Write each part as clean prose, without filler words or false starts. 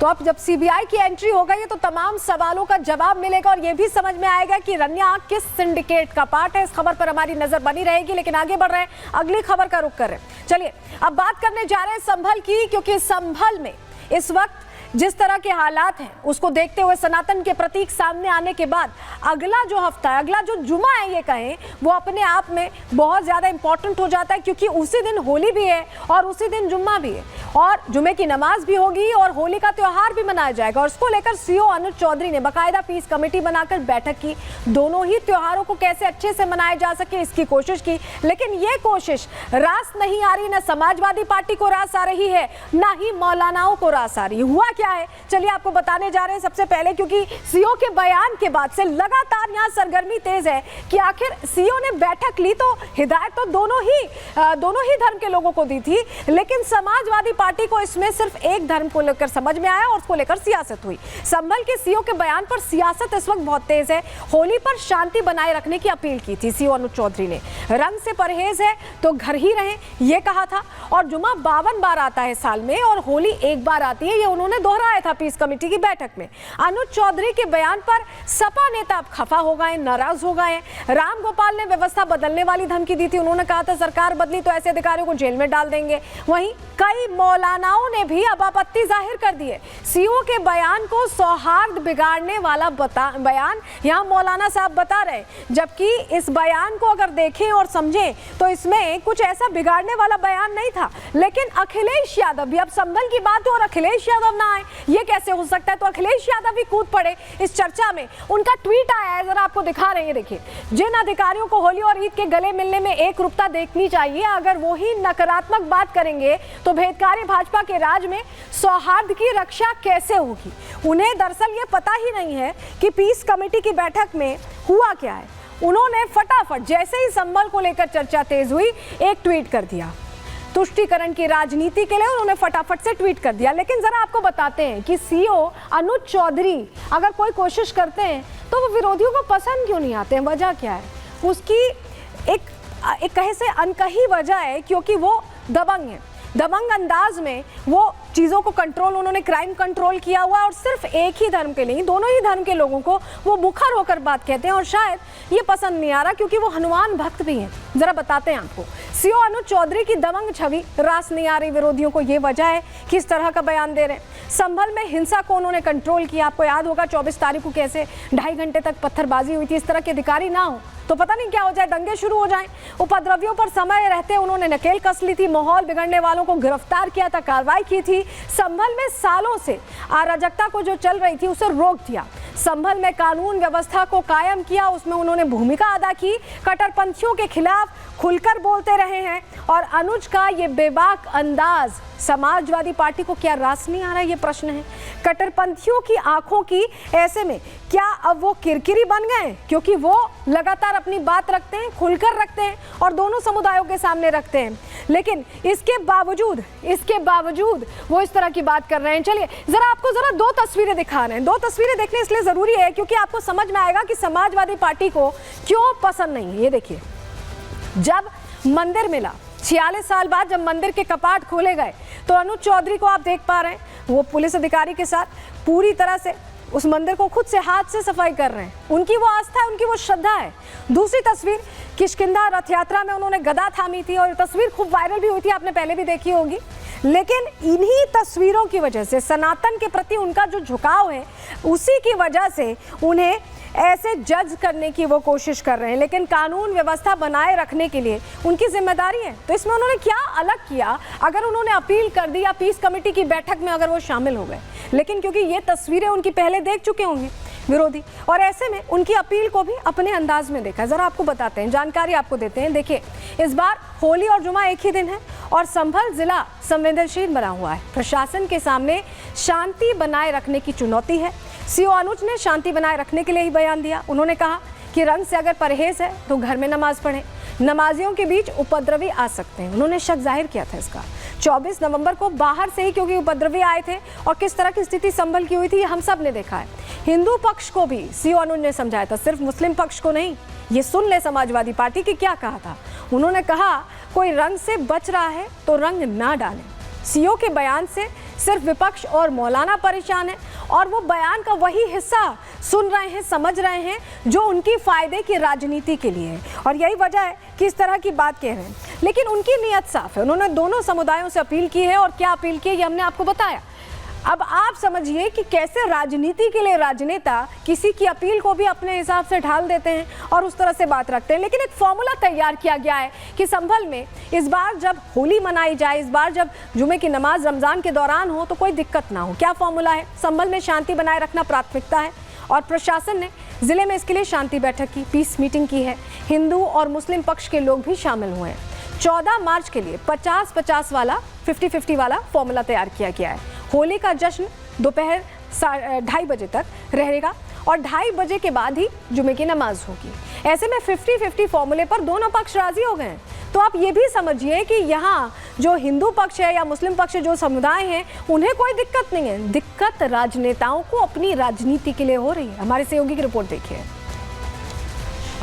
तो अब जब सीबीआई की एंट्री हो गई है तो तमाम सवालों का जवाब मिलेगा और यह भी समझ में आएगा कि रन्या किस सिंडिकेट का पार्ट है। इस खबर पर हमारी नजर बनी रहेगी, लेकिन आगे बढ़ रहे हैं, अगली खबर का रुख कर रहे हैं। चलिए अब बात करने जा रहे हैं संभल की, क्योंकि संभल में इस वक्त जिस तरह के हालात हैं उसको देखते हुए सनातन के प्रतीक सामने आने के बाद अगला जो हफ्ता है, अगला जो जुमा है ये कहें, वो अपने आप में बहुत ज़्यादा इंपॉर्टेंट हो जाता है, क्योंकि उसी दिन होली भी है और उसी दिन जुम्मा भी है और जुमे की नमाज भी होगी और होली का त्यौहार भी मनाया जाएगा। और उसको लेकर सीओ अनुज चौधरी ने बाकायदा पीस कमेटी बनाकर बैठक की, दोनों ही त्योहारों को कैसे अच्छे से मनाया जा सके इसकी कोशिश की, लेकिन ये कोशिश रास नहीं आ रही। न समाजवादी पार्टी को रास आ रही है, ना ही मौलानाओं को रास आ रही है। हुआ क्या है चलिए आपको बताने जा रहे हैं। सबसे पहले क्योंकि सीओ के बयान के बाद से लगातार यहाँ सरगर्मी तेज है कि आखिर सीओ ने बैठक ली तो हिदायत तो दोनों ही धर्म के लोगों को दी थी, लेकिन समाजवादी पार्टी को इसमें सिर्फ एक धर्म को लेकर समझ में आया और उसको लेकर सियासत हुई। संभल के सीओ के बयान पर सियासत इस वक्त बहुत तेज है। होली पर शांति बनाए रखने की अपील की थी सीओ अनुज चौधरी ने, रंग से परहेज है तो घर ही रहें ये कहा था, और जुमा 52 बार आता है साल में और होली एक बार आती है, ये उन्होंने दोहराया था पीस कमेटी की बैठक में। अनुज चौधरी के बयान पर सपा नेता अब खफा हो गए, नाराज हो गए। राम गोपाल ने व्यवस्था बदलने वाली धमकी दी थी, उन्होंने कहा था सरकार बदली तो ऐसे अधिकारियों को जेल में डाल देंगे। वहीं कई मौलानाओं ने भी अब आपत्ति जाहिर कर दी है। सीओ के बयान को सौहार्द बिगाड़ने वाला बयान यहाँ मौलाना साहब बता रहे, जबकि इस बयान को अगर देखें और समझें तो इसमें कुछ ऐसा बिगाड़ने वाला बयान नहीं था। लेकिन अखिलेश यादव भी, अब संभल की बात हो और अखिलेश यादव ना आए ये कैसे हो सकता है, तो अखिलेश यादव भी कूद पड़े इस चर्चा में। उनका ट्वीट आया है, जरा आपको दिखा रहे हैं, देखिए। जिन अधिकारियों को होली और ईद के गले मिलने में एक रूपता देखनी चाहिए, अगर वो ही नकारात्मक बात करेंगे तो भेदकारी भाजपा के राज में सौहार्द की रक्षा कैसे होगी। उन्हें दरअसल ये पता ही नहीं है कि पीस कमेटी की बैठक में हुआ क्या है। उन्होंने फटाफट जैसे ही संभल को लेकर चर्चा तेज हुई एक ट्वीट कर दिया, तुष्टीकरण की राजनीति के लिए उन्होंने फटाफट से ट्वीट कर दिया। लेकिन जरा आपको बताते हैं कि सीओ अनुज चौधरी अगर कोई कोशिश करते हैं तो वो विरोधियों को पसंद क्यों नहीं आते हैं, वजह क्या है? उसकी एक कहे से अनकही वजह है, क्योंकि वो दबंग है। दबंग अंदाज में वो चीज़ों को कंट्रोल, उन्होंने क्राइम कंट्रोल किया हुआ है और सिर्फ एक ही धर्म के नहीं, दोनों ही धर्म के लोगों को वो मुखर होकर बात कहते हैं और शायद ये पसंद नहीं आ रहा क्योंकि वो हनुमान भक्त भी हैं। जरा बताते हैं आपको, सीओ अनुज चौधरी की दबंग छवि रास नहीं आ रही विरोधियों को, ये वजह है कि इस तरह का बयान दे रहे हैं। संभल में हिंसा को उन्होंने कंट्रोल किया, आपको याद होगा 24 तारीख को कैसे 2.5 घंटे तक पत्थरबाजी हुई थी। इस तरह के अधिकारी ना हो तो पता नहीं क्या हो जाए, दंगे शुरू हो जाएं। उपद्रवियों पर समय रहते उन्होंने नकेल कस ली थी, माहौल बिगड़ने वालों को गिरफ्तार किया था, कार्रवाई की थी। संभल में सालों से अराजकता को जो चल रही थी उसे रोक दिया। संभल में कानून व्यवस्था को कायम किया, उसमें उन्होंने भूमिका अदा की। कट्टरपंथियों के खिलाफ खुलकर बोलते रहे हैं और अनुज का ये बेबाक अंदाज समाजवादी पार्टी को क्या रास नहीं आ रहा, ये प्रश्न है। कट्टरपंथियों की आंखों की ऐसे में क्या अब वो किरकिरी बन गए, क्योंकि वो लगातार अपनी बात रखते हैं, खुलकर रखते हैं और दोनों समुदायों के सामने रखते हैं, लेकिन इसके बावजूद वो इस तरह की बात कर रहे हैं। चलिए जरा आपको दो तस्वीरें दिखा रहे हैं। दो तस्वीरें देखने इसलिए जरूरी है क्योंकि आपको समझ में आएगा कि समाजवादी पार्टी को क्यों पसंद नहीं है। ये देखिए, जब मंदिर मिला 46 साल बाद, जब मंदिर के कपाट खोले गए तो अनुज चौधरी को आप देख पा रहे हैं, वो पुलिस अधिकारी के साथ पूरी तरह से उस मंदिर को खुद से हाथ से सफाई कर रहे हैं। उनकी वो आस्था है, उनकी वो श्रद्धा है। दूसरी तस्वीर, किष्किंधा रथ यात्रा में उन्होंने गदा थामी थी और तस्वीर खूब वायरल भी हुई थी, आपने पहले भी देखी होगी। लेकिन इन्हीं तस्वीरों की वजह से सनातन के प्रति उनका जो झुकाव है, उसी की वजह से उन्हें ऐसे जज करने की वो कोशिश कर रहे हैं। लेकिन कानून व्यवस्था बनाए रखने के लिए उनकी जिम्मेदारी है। तो इसमें उन्होंने क्या अलग किया अगर उन्होंने अपील कर दी या पीस कमेटी की बैठक में अगर वो शामिल हो गए? लेकिन क्योंकि ये तस्वीरें उनकी पहले देख चुके होंगे विरोधी, और ऐसे में उनकी अपील को भी अपने अंदाज में देखा। जरा आपको बताते हैं, जानकारी आपको देते हैं। देखिए, इस बार होली और जुमा एक ही दिन है और संभल जिला संवेदनशील बना हुआ है। प्रशासन के सामने शांति बनाए रखने की चुनौती है। सीओ अनुज ने शांति बनाए रखने के लिए ही बयान दिया। उन्होंने कहा कि रंग से अगर परहेज है तो घर में नमाज पढ़ें, नमाजियों के बीच उपद्रवी आ सकते हैं। उन्होंने शक जाहिर किया था इसका 24 नवंबर को बाहर से ही, क्योंकि उपद्रवी आए थे और किस तरह की स्थिति संभल की हुई थी ये हम सब ने देखा है। हिंदू पक्ष को भी सीओ अनुज ने समझाया था, सिर्फ मुस्लिम पक्ष को नहीं। ये सुन ले समाजवादी पार्टी की क्या कहा था। उन्होंने कहा कोई रंग से बच रहा है तो रंग ना डालें। सीओ के बयान से सिर्फ विपक्ष और मौलाना परेशान है और वो बयान का वही हिस्सा सुन रहे हैं, समझ रहे हैं जो उनकी फायदे की राजनीति के लिए है और यही वजह है कि इस तरह की बात कह रहे हैं। लेकिन उनकी नीयत साफ है, उन्होंने दोनों समुदायों से अपील की है और क्या अपील की है ये हमने आपको बताया। अब आप समझिए कि कैसे राजनीति के लिए राजनेता किसी की अपील को भी अपने हिसाब से ढाल देते हैं और उस तरह से बात रखते हैं। लेकिन एक फॉर्मूला तैयार किया गया है कि संभल में इस बार जब होली मनाई जाए, इस बार जब जुमे की नमाज रमजान के दौरान हो तो कोई दिक्कत ना हो। क्या फॉर्मूला है? संभल में शांति बनाए रखना प्राथमिकता है और प्रशासन ने जिले में इसके लिए शांति बैठक की, पीस मीटिंग की है। हिंदू और मुस्लिम पक्ष के लोग भी शामिल हुए हैं। 14 मार्च के लिए 50-50 वाला 50-50 वाला फॉर्मूला तैयार किया गया है। होली का जश्न दोपहर 2:30 बजे तक रहेगा और 2:30 बजे के बाद ही जुमे की नमाज होगी। ऐसे में 50-50 फॉर्मूले पर दोनों पक्ष राजी हो गए हैं। तो आप ये भी समझिए कि यहाँ जो हिंदू पक्ष है या मुस्लिम पक्ष जो समुदाय हैं उन्हें कोई दिक्कत नहीं है। दिक्कत राजनेताओं को अपनी राजनीति के लिए हो रही है। हमारे सहयोगी की रिपोर्ट देखिए।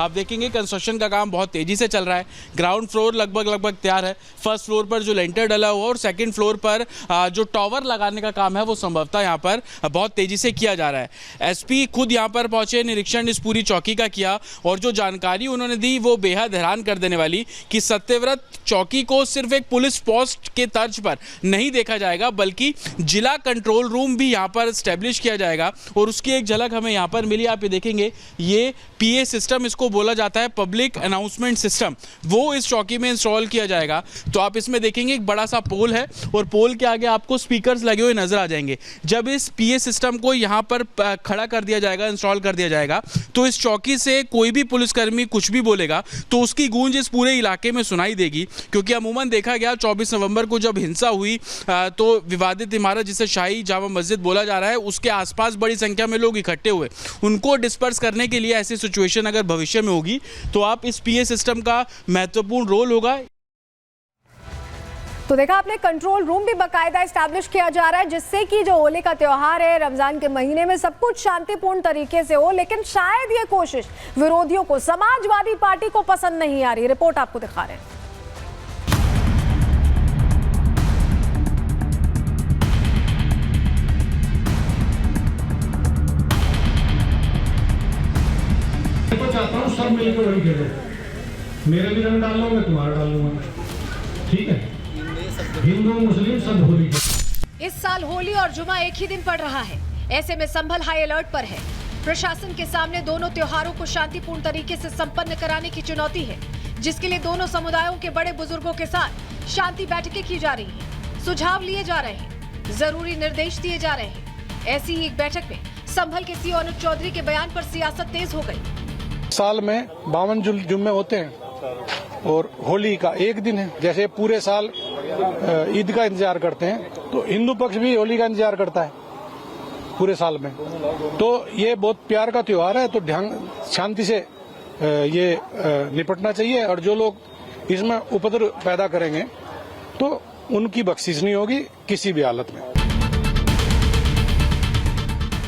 आप देखेंगे कंस्ट्रक्शन का काम बहुत तेजी से चल रहा है। ग्राउंड फ्लोर लगभग तैयार है। फर्स्ट फ्लोर पर जो लेंटर डला हुआ और सेकंड फ्लोर पर जो टावर लगाने का काम है वो संभवतः यहाँ पर बहुत तेजी से किया जा रहा है। एसपी खुद यहाँ पर पहुंचे, निरीक्षण इस पूरी चौकी का किया और जो जानकारी उन्होंने दी वो बेहद हैरान कर देने वाली कि सत्यव्रत चौकी को सिर्फ एक पुलिस पोस्ट के तर्ज पर नहीं देखा जाएगा बल्कि जिला कंट्रोल रूम भी यहाँ पर स्टैब्लिश किया जाएगा और उसकी एक झलक हमें यहाँ पर मिली। आप ये देखेंगे, ये PA सिस्टम इसको बोला जाता है, पब्लिक अनाउंसमेंट सिस्टम, वो इस चौकी में इंस्टॉल किया जाएगा। तो आप इसमें देखेंगे एक बड़ा सा पोल है और पोल के आगे आपको स्पीकर्स लगे हुए नजर आ जाएंगे। जब इस PA सिस्टम को यहाँ पर खड़ा कर दिया जाएगा, इंस्टॉल कर दिया जाएगा, तो इस चौकी से कोई भी पुलिसकर्मी कुछ भी बोलेगा तो उसकी गूंज इस पूरे इलाके में सुनाई देगी। क्योंकि अमूमन देखा गया 24 नवंबर को जब हिंसा हुई तो विवादित इमारत जिसे शाही जामा मस्जिद बोला जा रहा है उसके आसपास बड़ी संख्या में लोग इकट्ठे हुए। उनको डिस्पर्स करने के लिए ऐसी सिचुएशन अगर भविष्य में होगी तो आप इस PA सिस्टम का महत्वपूर्ण रोल होगा। तो देखा आपने, कंट्रोल रूम भी बाकायदा एस्टैब्लिश किया जा रहा है जिससे कि जो होली का त्योहार है, रमजान के महीने में सब कुछ शांतिपूर्ण तरीके से हो। लेकिन शायद ये कोशिश विरोधियों को, समाजवादी पार्टी को पसंद नहीं आ रही। रिपोर्ट आपको दिखा रहे हैं। चाहता हूँ सब मिलकर होली खेलो, मेरे भी रंग डाल लो, मैं तुम्हारा डाल लूंगा, ठीक है? हिंदू मुस्लिम सब होली खेलो। इस साल होली और जुमा एक ही दिन पड़ रहा है। ऐसे में संभल हाई अलर्ट पर है। प्रशासन के सामने दोनों त्योहारों को शांतिपूर्ण तरीके से संपन्न कराने की चुनौती है, जिसके लिए दोनों समुदायों के बड़े बुजुर्गों के साथ शांति बैठकें की जा रही हैं, सुझाव लिए जा रहे हैं, जरूरी निर्देश दिए जा रहे हैं। ऐसी ही एक बैठक में संभल के CO अनुज चौधरी के बयान पर सियासत तेज हो गई। साल में 52 जुम्मे होते हैं और होली का एक दिन है। जैसे पूरे साल ईद का इंतजार करते हैं तो हिंदू पक्ष भी होली का इंतजार करता है पूरे साल में। तो ये बहुत प्यार का त्योहार है, तो ध्यान शांति से ये निपटना चाहिए और जो लोग इसमें उपद्रव पैदा करेंगे तो उनकी बख्शिश नहीं होगी किसी भी हालत में।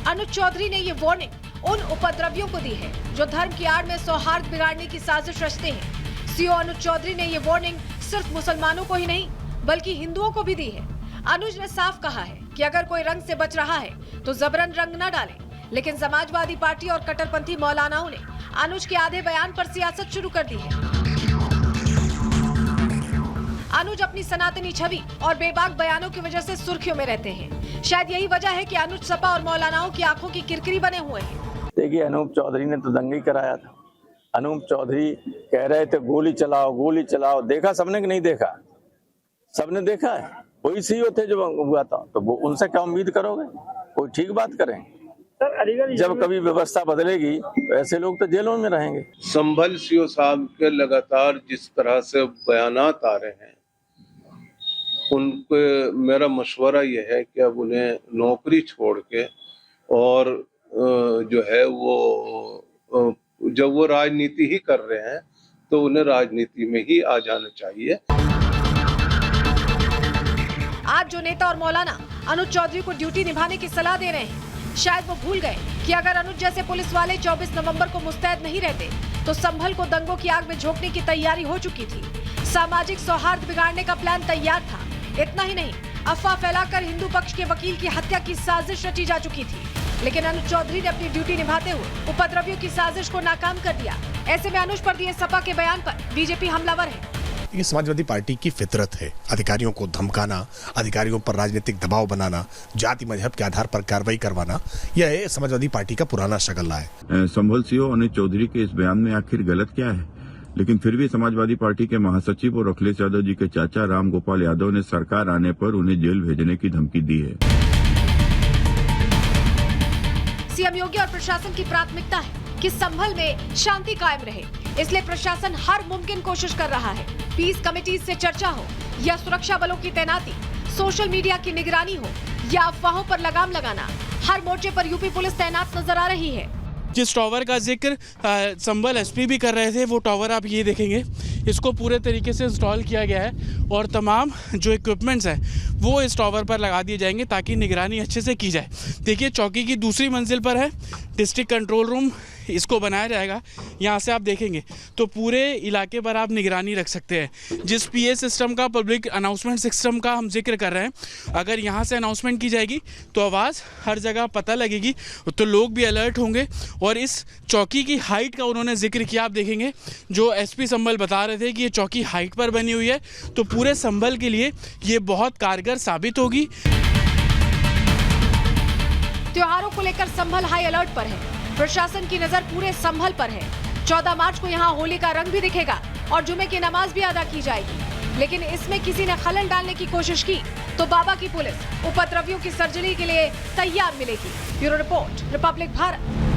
अनुज चौधरी ने ये वार्निंग उन उपद्रवियों को दी है जो धर्म की आड़ में सौहार्द बिगाड़ने की साजिश रचते हैं। CO अनुज चौधरी ने ये वार्निंग सिर्फ मुसलमानों को ही नहीं बल्कि हिंदुओं को भी दी है। अनुज ने साफ कहा है कि अगर कोई रंग से बच रहा है तो जबरन रंग न डालें। लेकिन समाजवादी पार्टी और कट्टरपंथी मौलानाओं ने अनुज के आधे बयान पर सियासत शुरू कर दी है। अनुज अपनी सनातनी छवि और बेबाक बयानों की वजह से सुर्खियों में रहते हैं। शायद यही वजह है कि अनुज सपा और मौलानाओं की आंखों की किरकिरी बने हुए हैं। देखिए, अनूप चौधरी ने तो दंगा ही कराया था। अनूप चौधरी कह रहे थे गोली चलाओ गोली चलाओ। देखा सबने कि नहीं देखा? सबने देखा है। कोई CEO थे जो हुआ था, तो वो उनसे क्या उम्मीद करोगे? कोई ठीक बात करें? जब कभी व्यवस्था बदलेगी तो ऐसे लोग तो जेलों में रहेंगे। संभल CO साहब के लगातार जिस तरह से बयानात आ रहे हैं, उनके मेरा मशवरा ये है कि अब उन्हें नौकरी छोड़ के और जो है वो जब वो राजनीति ही कर रहे हैं तो उन्हें राजनीति में ही आ जाना चाहिए। आज जो नेता और मौलाना अनुज चौधरी को ड्यूटी निभाने की सलाह दे रहे हैं, शायद वो भूल गए कि अगर अनुज जैसे पुलिस वाले 24 नवंबर को मुस्तैद नहीं रहते तो संभल को दंगों की आग में झोंकने की तैयारी हो चुकी थी। सामाजिक सौहार्द बिगाड़ने का प्लान तैयार था। इतना ही नहीं, अफवाह फैलाकर हिंदू पक्ष के वकील की हत्या की साजिश रची जा चुकी थी, लेकिन अनुज चौधरी ने अपनी ड्यूटी निभाते हुए उपद्रवियों की साजिश को नाकाम कर दिया। ऐसे में अनुज पर दिए सपा के बयान पर बीजेपी हमलावर है। ये समाजवादी पार्टी की फितरत है, अधिकारियों को धमकाना, अधिकारियों पर राजनीतिक दबाव बनाना, जाति मजहब के आधार पर कार्रवाई करवाना, यह समाजवादी पार्टी का पुराना शगल है। संभल सीओ अनुज चौधरी के इस बयान में आखिर गलत क्या है? लेकिन फिर भी समाजवादी पार्टी के महासचिव और अखिलेश यादव जी के चाचा राम गोपाल यादव ने सरकार आने पर उन्हें जेल भेजने की धमकी दी है। सीएम योगी और प्रशासन की प्राथमिकता है कि संभल में शांति कायम रहे, इसलिए प्रशासन हर मुमकिन कोशिश कर रहा है। पीस कमेटी से चर्चा हो या सुरक्षा बलों की तैनाती, सोशल मीडिया की निगरानी हो या अफवाहों पर लगाम लगाना, हर मोर्चे पर यूपी पुलिस तैनात नजर आ रही है। जिस टावर का जिक्र संभल एसपी भी कर रहे थे, वो टावर आप ये देखेंगे, इसको पूरे तरीके से इंस्टॉल किया गया है और तमाम जो इक्विपमेंट्स हैं वो इस टावर पर लगा दिए जाएंगे ताकि निगरानी अच्छे से की जाए। देखिए, चौकी की दूसरी मंजिल पर है डिस्ट्रिक्ट कंट्रोल रूम, इसको बनाया जाएगा। यहाँ से आप देखेंगे तो पूरे इलाके पर आप निगरानी रख सकते हैं। जिस पीए सिस्टम का, पब्लिक अनाउंसमेंट सिस्टम का हम जिक्र कर रहे हैं, अगर यहाँ से अनाउंसमेंट की जाएगी तो आवाज़ हर जगह पता लगेगी, तो लोग भी अलर्ट होंगे। और इस चौकी की हाइट का उन्होंने जिक्र किया, आप देखेंगे जो एसपी संभल बता रहे थे कि ये चौकी हाइट पर बनी हुई है, तो पूरे संभल के लिए ये बहुत कारगर साबित होगी। त्योहारों को लेकर संभल हाई अलर्ट पर है, प्रशासन की नजर पूरे संभल पर है। 14 मार्च को यहाँ होली का रंग भी दिखेगा और जुमे की नमाज भी अदा की जाएगी, लेकिन इसमें किसी ने खलल डालने की कोशिश की तो बाबा की पुलिस उपद्रवियों की सर्जरी के लिए तैयार मिलेगी। Bureau report, Republic Bharat.